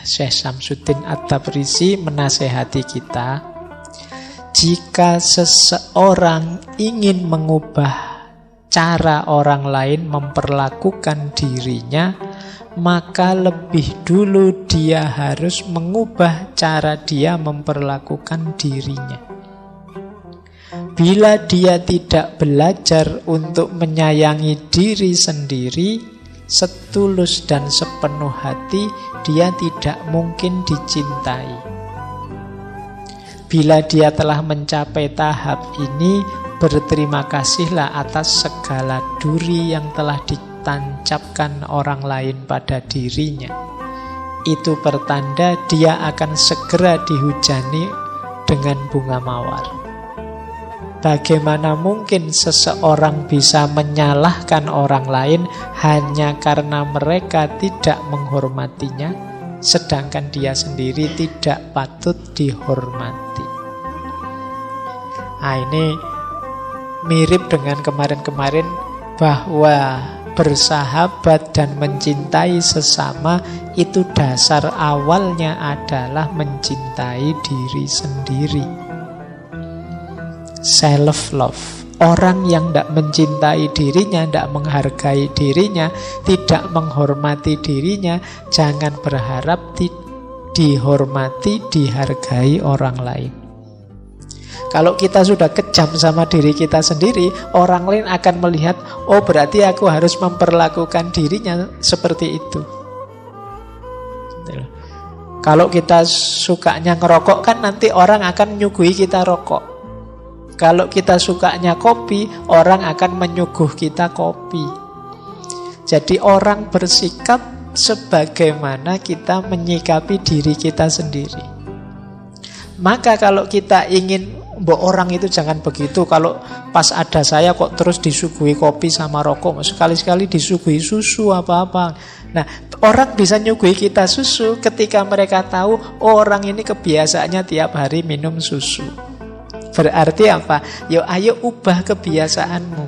Syekh Syamsuddin At-Tabrisi menasehati kita, jika seseorang ingin mengubah cara orang lain memperlakukan dirinya, maka lebih dulu dia harus mengubah cara dia memperlakukan dirinya. Bila dia tidak belajar untuk menyayangi diri sendiri setulus dan sepenuh hati, dia tidak mungkin dicintai. Bila dia telah mencapai tahap ini, berterima kasihlah atas segala duri yang telah ditancapkan orang lain pada dirinya. Itu pertanda dia akan segera dihujani dengan bunga mawar. Bagaimana mungkin seseorang bisa menyalahkan orang lain hanya karena mereka tidak menghormatinya, sedangkan dia sendiri tidak patut dihormati? Nah, ini mirip dengan kemarin-kemarin, bahwa bersahabat dan mencintai sesama itu dasar awalnya adalah mencintai diri sendiri. Self-love. Orang yang tidak mencintai dirinya, tidak menghargai dirinya, tidak menghormati dirinya, jangan berharap dihormati, dihargai orang lain. Kalau kita sudah kejam sama diri kita sendiri, orang lain akan melihat, oh berarti aku harus memperlakukan dirinya seperti itu. Kalau kita sukanya ngerokok, kan nanti orang akan menyuguhi kita rokok. Kalau kita sukanya kopi, orang akan menyuguh kita kopi. Jadi orang bersikap sebagaimana kita menyikapi diri kita sendiri. Maka kalau kita ingin orang itu jangan begitu, kalau pas ada saya kok terus disuguhi kopi sama rokok, sekali-sekali disuguhi susu apa-apa. Nah, orang bisa nyuguhi kita susu ketika mereka tahu, oh, orang ini kebiasaannya tiap hari minum susu. Berarti apa? Ayo ubah kebiasaanmu.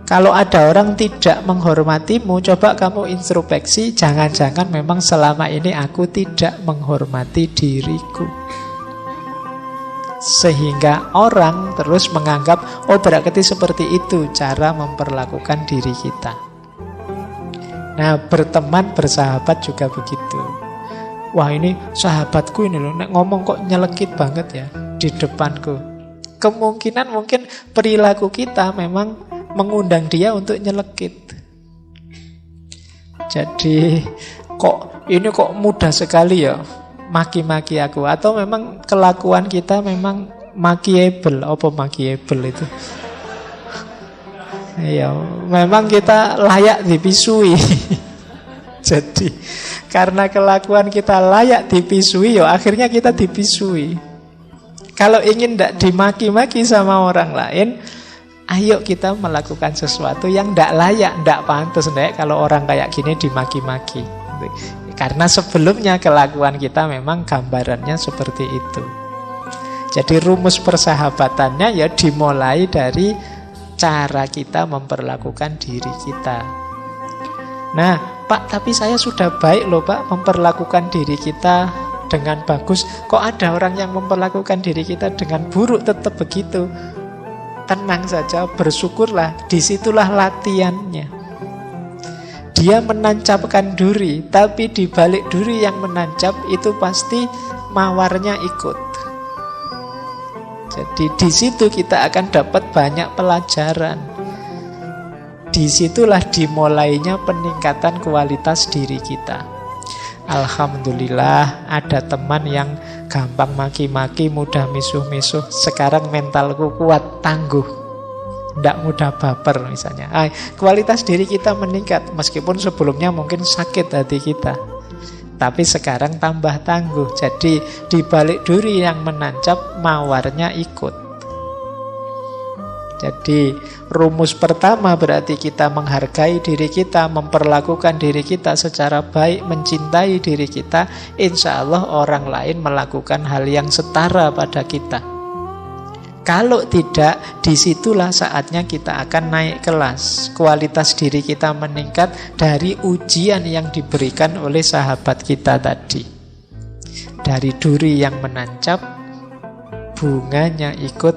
Kalau ada orang tidak menghormatimu, coba kamu introspeksi, jangan-jangan memang selama ini aku tidak menghormati diriku. Sehingga orang terus menganggap, oh berarti seperti itu cara memperlakukan diri kita. Nah, berteman, bersahabat juga begitu. Wah, ini sahabatku ini loh, nek ngomong kok nyelekit banget ya di depanku. Kemungkinan mungkin perilaku kita memang mengundang dia untuk nyelekit. Jadi kok mudah sekali ya maki-maki aku, atau memang kelakuan kita memang makiable. Apa makiable itu? Ya, memang kita layak dipisui. Jadi karena kelakuan kita layak dipisui, akhirnya kita dipisui. Kalau ingin tidak dimaki-maki sama orang lain, ayo kita melakukan sesuatu yang tidak layak, tidak pantas. Kalau orang kayak gini dimaki-maki, karena sebelumnya kelakuan kita memang gambarannya seperti itu. Jadi rumus persahabatannya ya dimulai dari cara kita memperlakukan diri kita. Nah, Pak, tapi saya sudah baik loh Pak memperlakukan diri kita dengan bagus. Kok ada orang yang memperlakukan diri kita dengan buruk tetap begitu? Tenang saja, bersyukurlah. Disitulah latihannya. Dia menancapkan duri, tapi di balik duri yang menancap itu pasti mawarnya ikut. Jadi di situ kita akan dapat banyak pelajaran. Disitulah dimulainya peningkatan kualitas diri kita. Alhamdulillah ada teman yang gampang maki-maki, mudah misuh-misuh. Sekarang mentalku kuat, tangguh, tidak mudah baper misalnya. Kualitas diri kita meningkat, meskipun sebelumnya mungkin sakit hati kita, tapi sekarang tambah tangguh. Jadi di balik duri yang menancap, mawarnya ikut. Jadi rumus pertama berarti kita menghargai diri kita, memperlakukan diri kita secara baik, mencintai diri kita. Insya Allah orang lain melakukan hal yang setara pada kita. Kalau tidak, disitulah saatnya kita akan naik kelas. Kualitas diri kita meningkat dari ujian yang diberikan oleh sahabat kita tadi. Dari duri yang menancap, bunganya ikut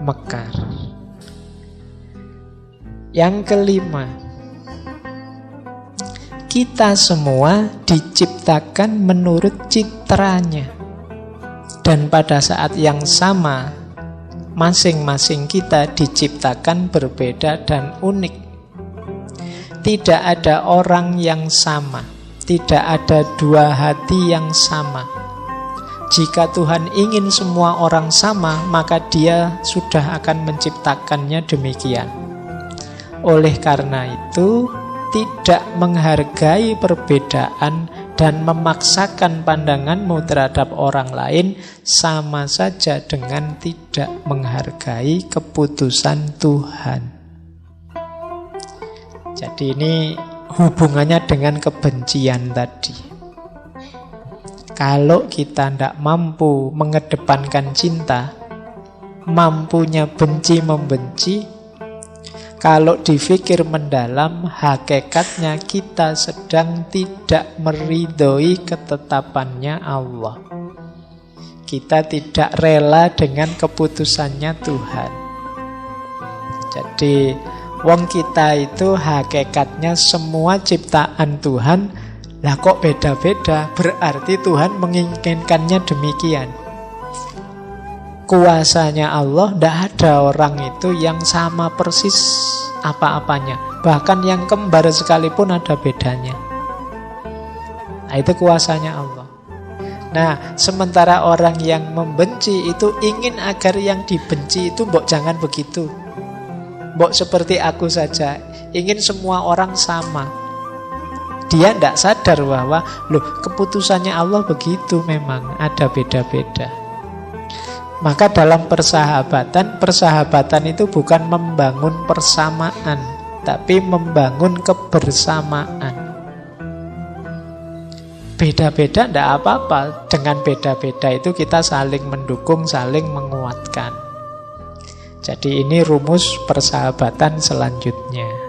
mekar. Yang kelima, kita semua diciptakan menurut citranya. Dan pada saat yang sama, masing-masing kita diciptakan berbeda dan unik. Tidak ada orang yang sama, tidak ada dua hati yang sama. Jika Tuhan ingin semua orang sama, maka Dia sudah akan menciptakannya demikian. Oleh karena itu, tidak menghargai perbedaan dan memaksakan pandanganmu terhadap orang lain sama saja dengan tidak menghargai keputusan Tuhan. Jadi ini hubungannya dengan kebencian tadi. Kalau kita tidak mampu mengedepankan cinta, mampunya benci membenci, kalau dipikir mendalam, hakikatnya kita sedang tidak meridhoi ketetapannya Allah. Kita tidak rela dengan keputusannya Tuhan. Jadi, wong kita itu hakikatnya semua ciptaan Tuhan. Lah kok beda-beda? Berarti Tuhan menginginkannya demikian. Kuasanya Allah, tidak ada orang itu yang sama persis apa-apanya. Bahkan yang kembar sekalipun ada bedanya. Nah, itu kuasanya Allah. Nah, sementara orang yang membenci itu ingin agar yang dibenci itu mbok jangan begitu. Mbok seperti aku saja. Ingin semua orang sama. Dia tidak sadar bahwa loh, keputusannya Allah begitu, memang ada beda-beda. Maka dalam persahabatan itu bukan membangun persamaan, tapi membangun kebersamaan. Beda-beda tidak apa-apa. Dengan beda-beda itu kita saling mendukung, saling menguatkan. Jadi ini rumus persahabatan selanjutnya.